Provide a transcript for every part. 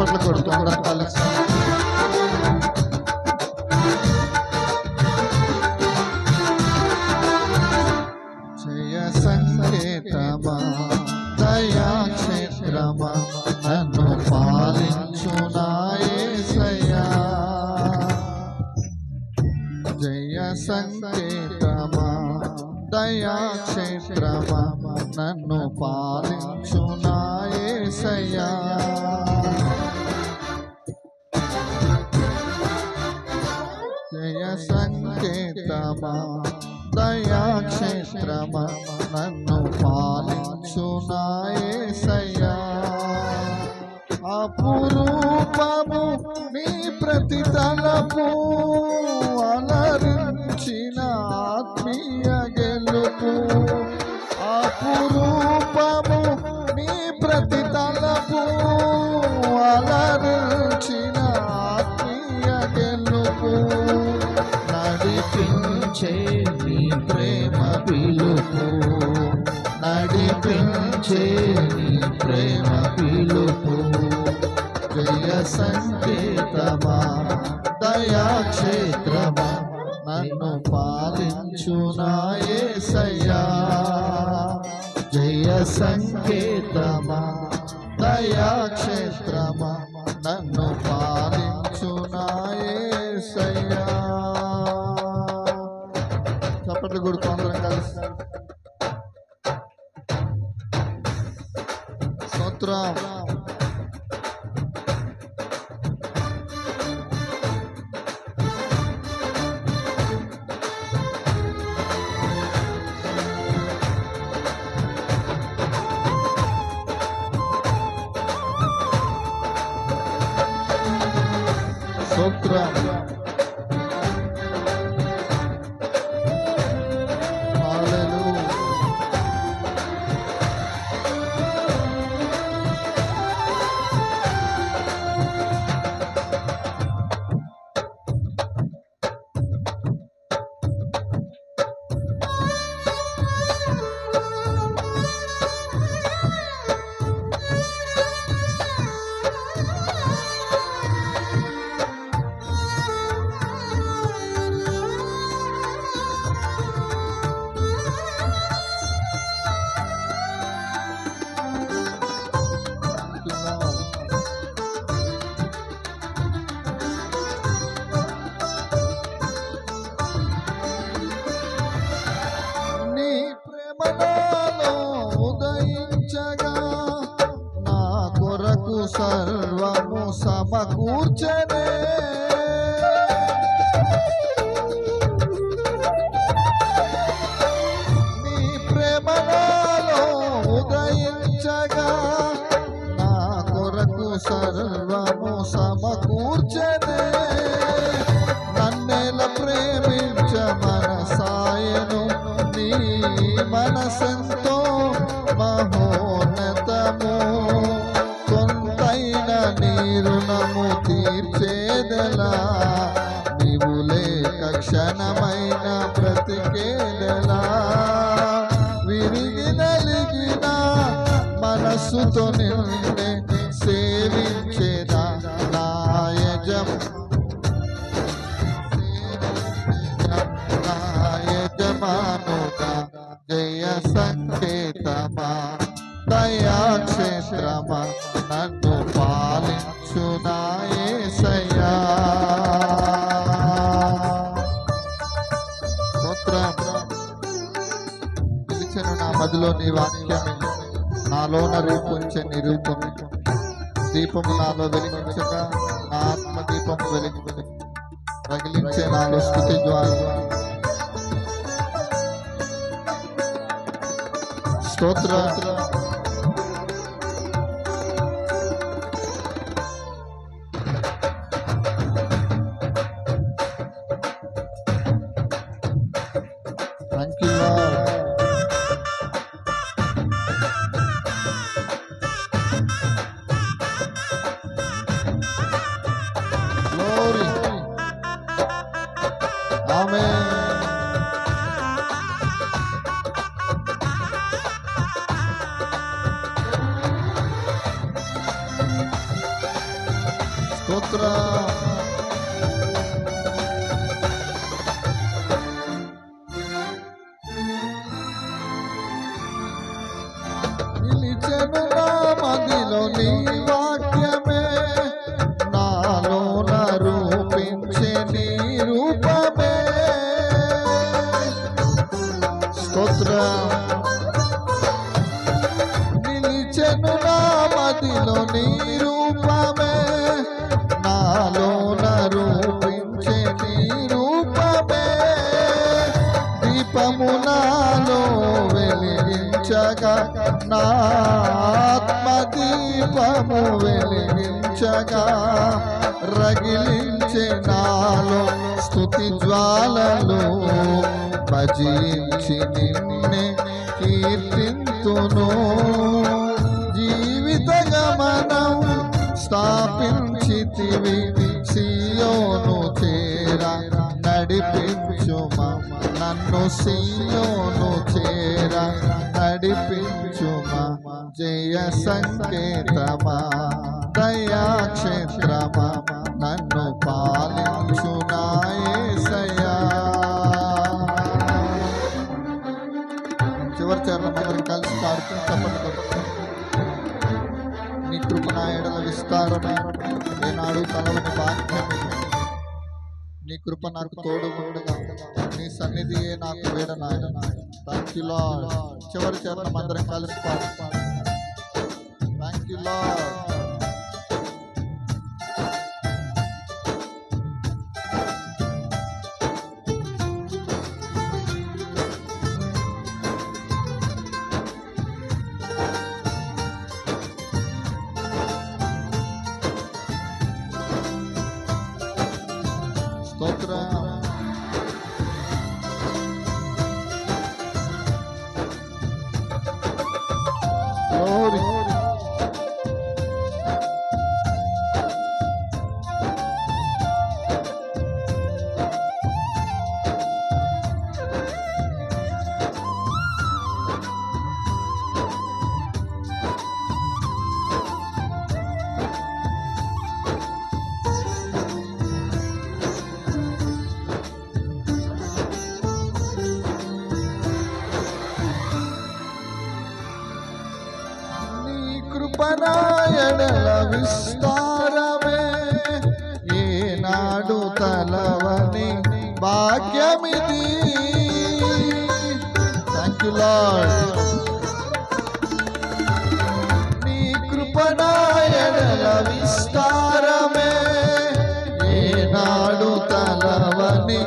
చప్పట్లు కొడుతూ అందరం కలిసి జయ సంకేతమా దయాక్షేత్రమా నన్ను పాలించునా యేసయ్యా. జయ సంకేతమా దయాక్షేత్రమా నన్ను పాలించునా యేసయ్యా. జయ సంకేతమా దయాక్షేత్రమా నన్ను పాలించునా యేసయ్యా. అపురూపము నీ ప్రతి తలపు అలరించిన ఆత్మీయ గెలుపు. అపురూపము నీ ప్రతి తలపు అలరించిన ఆత్మీయ గెలుపు. నడిపించే నీ ప్రేమ పిలుపు, నడిపించే నీ ప్రేమ పిలుపు. జయ సంకేతమా దయాక్షేత్రమా నన్ను పాలించునా యేసయ్యా. జయ సంకేతమా దయాక్షేత్రమా నన్ను పాలించునా యేసయ్యా. చప్పట్లు కొడుతూ అందరం కలిసి స్తోత్రం. స్తోత్రం. ఉదయించగా నా కొరకు సర్వము సమకూర్చనే. నీ ప్రేమలో ఉదయించగా నా కొరకు సర్వము సమకూర్చనే. నన్నేల ప్రేమించ మనసాయను నీ మనసెంతో మహోన్నతము. కొంతైన నీ రుణము తీర్చేదెలా, నీవు లేక క్షణమైన బ్రతికేదెలా. విరిగి నలిగిన మనస్సుతో నిన్నే సేవించేదా నా యజమానుడా. జయ సంకేతమా దయాక్షేత్రమా నన్ను పాలించునా యేసయ్యా. స్తోత్రం. పిలిచెను నా మదిలో నీ వాక్యమే, నాలోన రూపొంచే నీ రూపమే. దీపము నాలో వెలిగించగా నా ఆత్మ దీపము వెలిగించే రగిలించే నాలో స్తుతి జ్వాల. స్తోత్రం. Thank you lord. గ్లోరీ. ఆమేన్. నిలిచెను నా మదిలో నీ వాక్యమే, నాలోన రూపించే నీ రూపమే. స్తోత్రం. నిలిచెను నా మదిలో నీ రూపమే, నాలోన రూపించే నీ రూపమే. దీపము నాలో వెలిగించగా, నా ఆత్మ దీపము వెలిగించగా, రగిలించే నాలో స్తుతి జ్వాలలు. భజించి నిన్నే కీర్తింతును, జీవిత గమనం స్థాపించితివి. సియోను చేరా నడిపించుమా, నన్ను సియోను చేరా నడిపించుమా. జయ సంకేతమా, దయాక్షేత్రమా, నన్ను పాలించు నా యేసయ్యా. చివరి చరణం అందరం కలిసి పాడుతూ తప్పదు. నీ కృప నా ఎడల విస్తారమే, ఏనాడు తలవని భాగ్యమే. నీ కృప నాకు తోడు ఉండగా, నీ సన్నిధియే నాకు వేడనాయ. Thank you lord. చివరి చరణం అందరం కలిసి పాడు. Thank you Lord. Glory. కృపణాయడల విస్తారమే, ఏనాడు తలవని భాగ్యమిది. Thank you Lord. నీ కృపణాయడల విస్తారమే, ఏనాడు తలవని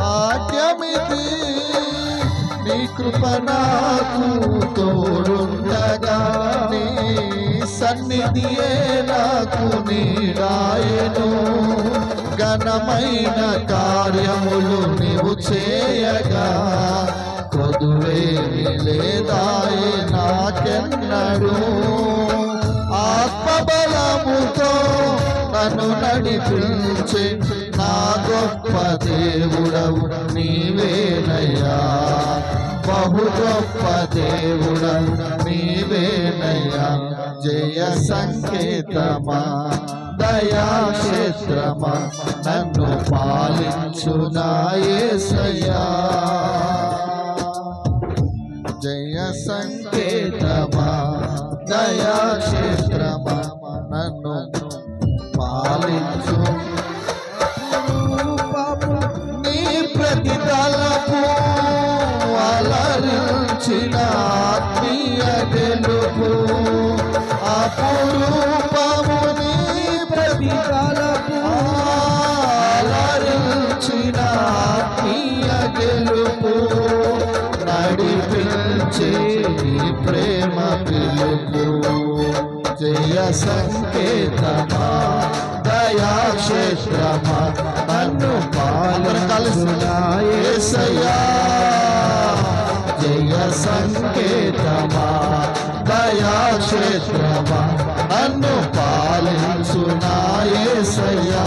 భాగ్యమిది. నీ కృప నాకు తోడుండగా, నీ సన్నిధియే నాకు నీడాయెను. ఘనమైన కార్యములు నీవు చేయగా, కొదువేమి లేదాయే నాకెన్నడు. ఆత్మబలముతో నన్ను నడిపించే నా గొప్ప దేవుడవు నీవేనయ్యా. బహు గొప్ప దేవుడవు నీవేనయ్యా. జయ సంకేతమా, దయాక్షేత్రమా, నన్ను పాలించు నా యేసయ్యా. జయ సంకేతమా, దయాక్షేత్రమా, నన్ను పాలించు. నీ ప్రతి తలపు అలరించిన ఆత్మీయ గెలుపు, అపురూపము నీ ప్రతి తలపు అలరించిన ఆత్మీయ గెలుపు. నడిపించే నీ ప్రేమ పిలుపు. జయ సంకేతమా, దయాక్షేత్రమా, నన్ను పాలించు నా యేసయ్యా. జయ సంకేతమా, దయాక్షేత్రమా, నన్ను పాలించు నా యేసయ్యా.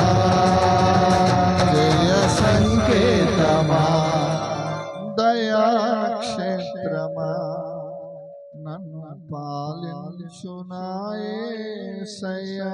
జయ సంకేతమా, దయాక్షేత్రమా, నన్ను పాలించు నా యేసయ్యా.